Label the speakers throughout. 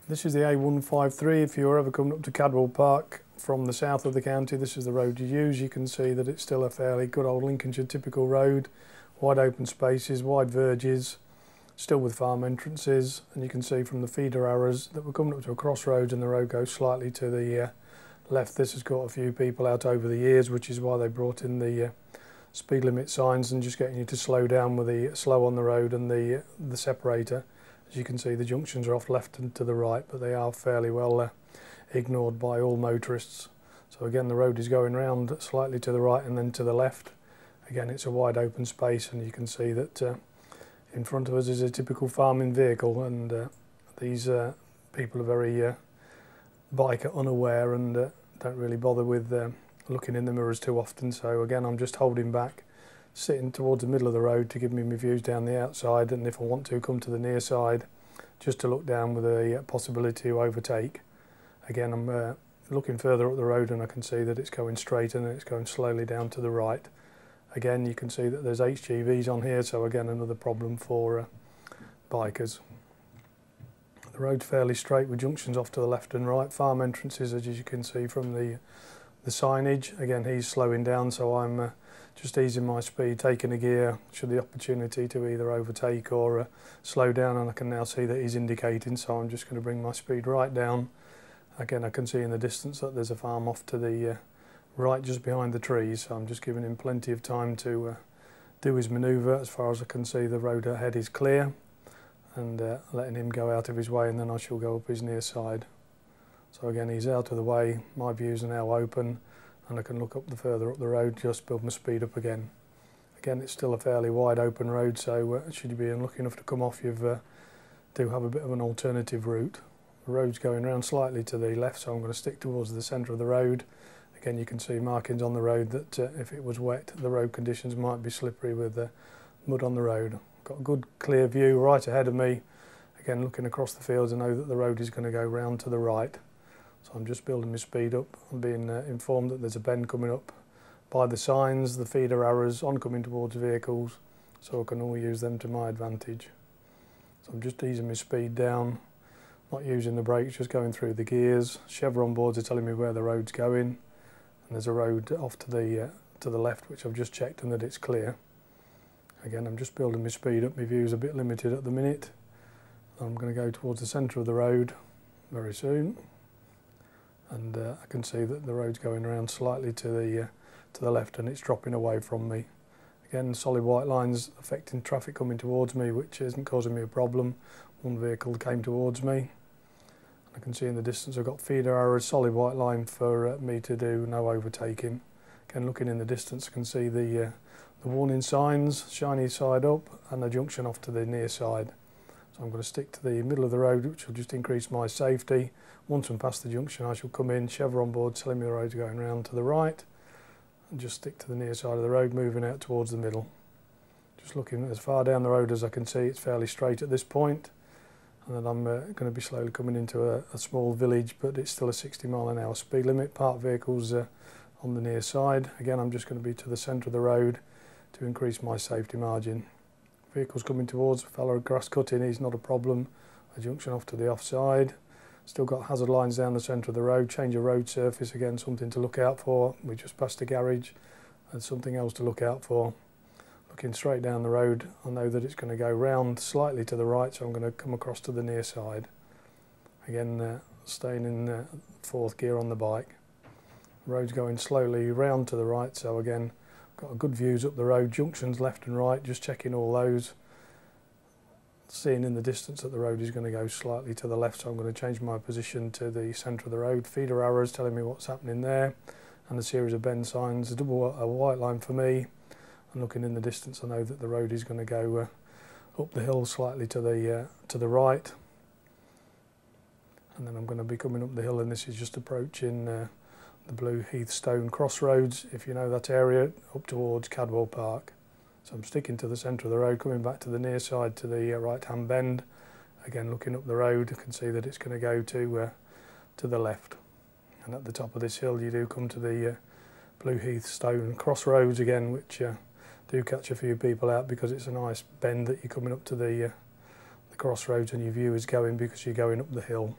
Speaker 1: This is the A153. If you're ever coming up to Cadwell Park from the south of the county, this is the road you use. You can see that it's still a fairly good old Lincolnshire typical road, wide open spaces, wide verges, still with farm entrances, and you can see from the feeder arrows that we're coming up to a crossroads and the road goes slightly to the left. This has caught a few people out over the years, which is why they brought in the speed limit signs and just getting you to slow down with the slow on the road and the separator. As you can see, the junctions are off left and to the right, but they are fairly well ignored by all motorists. So again, the road is going round slightly to the right and then to the left. Again, it's a wide open space, and you can see that in front of us is a typical farming vehicle, and these people are very biker unaware and don't really bother with looking in the mirrors too often. So again, I'm just holding back, sitting towards the middle of the road to give me my views down the outside, and if I want to come to the near side just to look down with a possibility to overtake. Again, I'm looking further up the road and I can see that it's going straight and it's going slowly down to the right. Again, you can see that there's HGVs on here, so again another problem for bikers. The road's fairly straight with junctions off to the left and right, farm entrances as you can see from the signage. Again, he's slowing down, so I'm just easing my speed, taking a gear should the opportunity to either overtake or slow down, and I can now see that he's indicating, so I'm just going to bring my speed right down. Again, I can see in the distance that there's a farm off to the right just behind the trees, so I'm just giving him plenty of time to do his manoeuvre. As far as I can see, the road ahead is clear, and letting him go out of his way, and then I shall go up his near side. So again, he's out of the way, my views are now open, and I can look up further up the road, just build my speed up again. Again, it's still a fairly wide open road, so should you be unlucky enough to come off, you do have a bit of an alternative route. The road's going round slightly to the left, so I'm going to stick towards the centre of the road. Again, you can see markings on the road that if it was wet, the road conditions might be slippery with mud on the road. Got a good clear view right ahead of me. Again, looking across the fields, I know that the road is going to go round to the right. So I'm just building my speed up. I'm being informed that there's a bend coming up by the signs, the feeder arrows, oncoming towards vehicles, so I can all use them to my advantage. So I'm just easing my speed down, not using the brakes, just going through the gears. Chevron boards are telling me where the road's going, and there's a road off to the left which I've just checked and that it's clear. Again, I'm just building my speed up. My view's a bit limited at the minute. I'm going to go towards the centre of the road very soon. And I can see that the road's going around slightly to the left, and it's dropping away from me. Again, solid white lines affecting traffic coming towards me, which isn't causing me a problem. One vehicle came towards me. I can see in the distance I've got feeder arrows, solid white line for me to do no overtaking. Again, looking in the distance I can see the warning signs, shiny side up, and the junction off to the near side. So I'm going to stick to the middle of the road, which will just increase my safety. Once I'm past the junction, I shall come in, chevron board telling me the road's going round to the right, and just stick to the near side of the road, moving out towards the middle. Just looking as far down the road as I can see, it's fairly straight at this point, and then I'm going to be slowly coming into a small village, but it's still a 60 mile/h speed limit. Parked vehicles on the near side. Again, I'm just going to be to the centre of the road to increase my safety margin. Vehicles coming towards, a fellow grass cutting is not a problem. A junction off to the offside. Still got hazard lines down the centre of the road. Change of road surface, again something to look out for. We just passed a garage, and something else to look out for. Looking straight down the road, I know that it's going to go round slightly to the right, so I'm going to come across to the near side. Again, staying in fourth gear on the bike. The road's going slowly round to the right, so again, got good views up the road, junctions left and right, just checking all those. Seeing in the distance that the road is going to go slightly to the left, so I'm going to change my position to the centre of the road. Feeder arrows telling me what's happening there, and a series of bend signs, a white line for me. And looking in the distance, I know that the road is going to go up the hill slightly to the right. And then I'm going to be coming up the hill, and this is just approaching the Blue Heath Stone Crossroads, if you know that area, up towards Cadwell Park. So I'm sticking to the centre of the road, coming back to the near side to the right-hand bend. Again, looking up the road, I can see that it's going to go to the left. And at the top of this hill, you do come to the Blue Heath Stone Crossroads again, which do catch a few people out because it's a nice bend that you're coming up to the crossroads, and your view is going because you're going up the hill.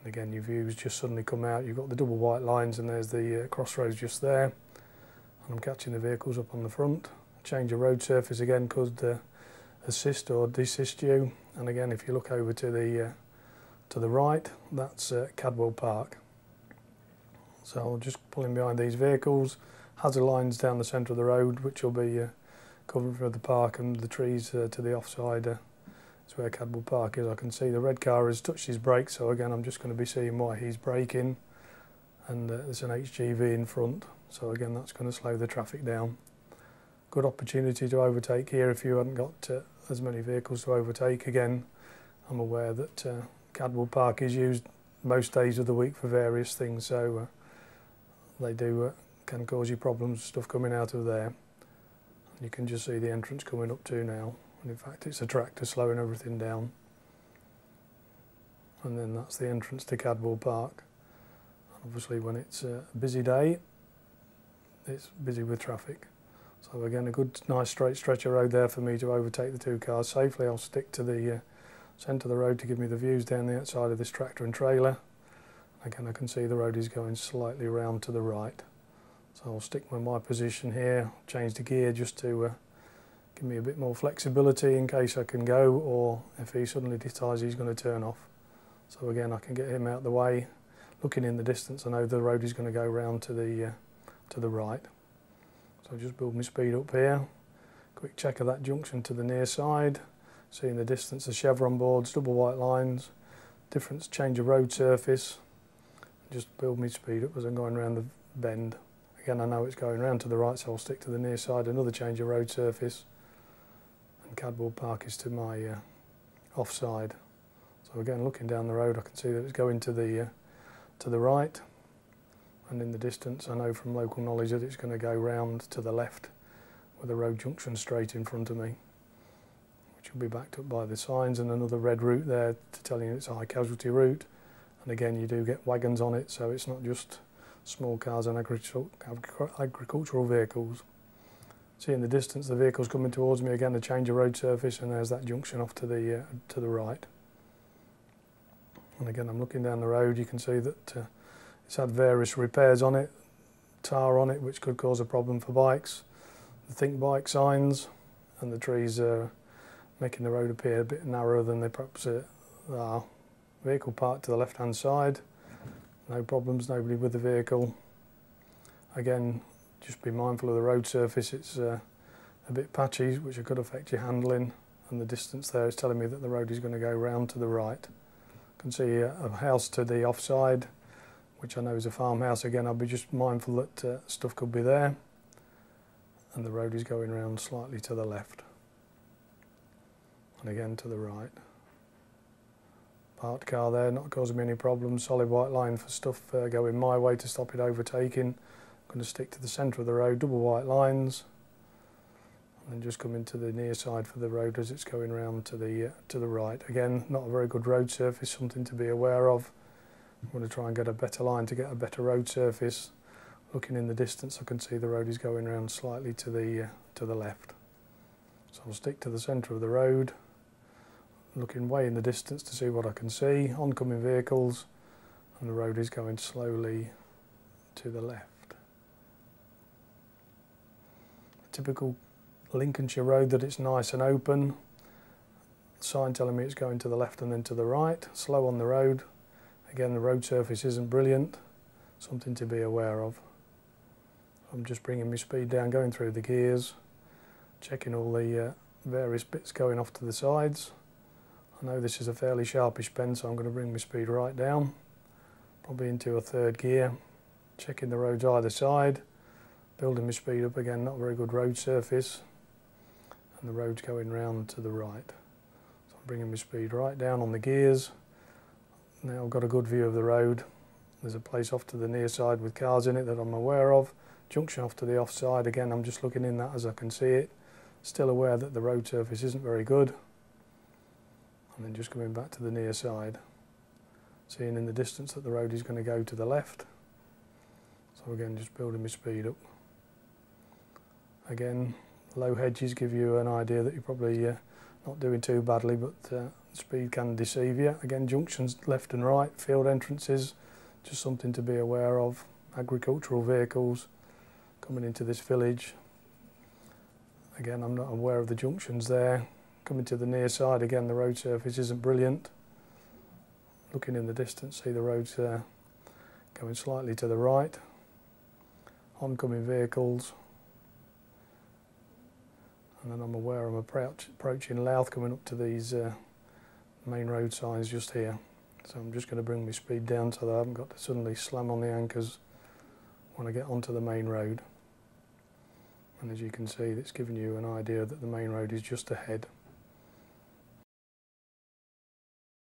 Speaker 1: And again, your views just suddenly come out. You've got the double white lines and there's the crossroads just there. And I'm catching the vehicles up on the front. Change of road surface again could assist or desist you. And again, if you look over to the right, that's Cadwell Park. So I'll just pull in behind these vehicles. Hazard lines down the centre of the road, which will be covered for the park, and the trees to the offside is where Cadwell Park is. I can see the red car has touched his brakes, so again I'm just going to be seeing why he's braking, and there's an HGV in front, so again that's going to slow the traffic down. Good opportunity to overtake here if you haven't got as many vehicles to overtake. Again, I'm aware that Cadwell Park is used most days of the week for various things, so they do can cause you problems, stuff coming out of there. You can just see the entrance coming up to now, and in fact it's a tractor slowing everything down. And then that's the entrance to Cadwell Park. Obviously when it's a busy day, it's busy with traffic. So again, a good nice straight stretch of road there for me to overtake the two cars safely. I'll stick to the centre of the road to give me the views down the outside of this tractor and trailer. Again, I can see the road is going slightly round to the right. So I'll stick with my position here, change the gear just to give me a bit more flexibility in case I can go, or if he suddenly decides he's going to turn off. So again, I can get him out of the way. Looking in the distance, I know the road is going to go round to the right. So I'll just build my speed up here. Quick check of that junction to the near side. See in the distance the chevron boards, double white lines, different change of road surface. Just build my speed up as I'm going around the bend. Again, I know it's going round to the right, so I'll stick to the near side, another change of road surface. And Cadwell Park is to my offside. So again, looking down the road, I can see that it's going to the right. And in the distance, I know from local knowledge that it's going to go round to the left with a road junction straight in front of me, which will be backed up by the signs, and another red route there to tell you it's a high casualty route. And again, you do get wagons on it, so it's not just small cars and agricultural vehicles. See in the distance the vehicles coming towards me, again a change of road surface, and there's that junction off to the right. And again, I'm looking down the road, you can see that it's had various repairs on it, tar on it, which could cause a problem for bikes. The think bike signs, and the trees are making the road appear a bit narrower than they perhaps are. Vehicle parked to the left hand side. No problems, nobody with the vehicle. Again, just be mindful of the road surface. It's a bit patchy, which could affect your handling, and the distance there is telling me that the road is going to go round to the right. I can see a house to the offside, which I know is a farmhouse. Again, I'll be just mindful that stuff could be there, and the road is going round slightly to the left, and again to the right. Parked car there, not causing me any problems. Solid white line for stuff going my way to stop it overtaking. I'm going to stick to the centre of the road, double white lines, and then just come into the near side for the road as it's going round to the right. Again, not a very good road surface, something to be aware of. I'm going to try and get a better line to get a better road surface. Looking in the distance, I can see the road is going round slightly to the left. So I'll stick to the centre of the road, looking way in the distance to see what I can see. Oncoming vehicles, and the road is going slowly to the left. A typical Lincolnshire road that it's nice and open. Sign telling me it's going to the left and then to the right. Slow on the road. Again, the road surface isn't brilliant. Something to be aware of. I'm just bringing my speed down, going through the gears, checking all the various bits going off to the sides. I know this is a fairly sharpish bend, so I'm going to bring my speed right down, probably into a third gear, checking the roads either side, building my speed up again, not very good road surface, and the road's going round to the right. So I'm bringing my speed right down on the gears. Now I've got a good view of the road. There's a place off to the near side with cars in it that I'm aware of. Junction off to the offside, again I'm just looking in that as I can see it. Still aware that the road surface isn't very good. And then just coming back to the near side, seeing in the distance that the road is going to go to the left. So again, just building my speed up. Again, low hedges give you an idea that you're probably not doing too badly, but Speed can deceive you. Again, junctions left and right, field entrances, just something to be aware of. Agricultural vehicles coming into this village. Again, I'm not aware of the junctions there. Coming to the near side, again, the road surface isn't brilliant. Looking in the distance, see the roads going slightly to the right. Oncoming vehicles. And then I'm aware I'm approaching Louth, coming up to these main road signs just here. So I'm just going to bring my speed down so that I haven't got to suddenly slam on the anchors when I get onto the main road. And as you can see, it's giving you an idea that the main road is just ahead.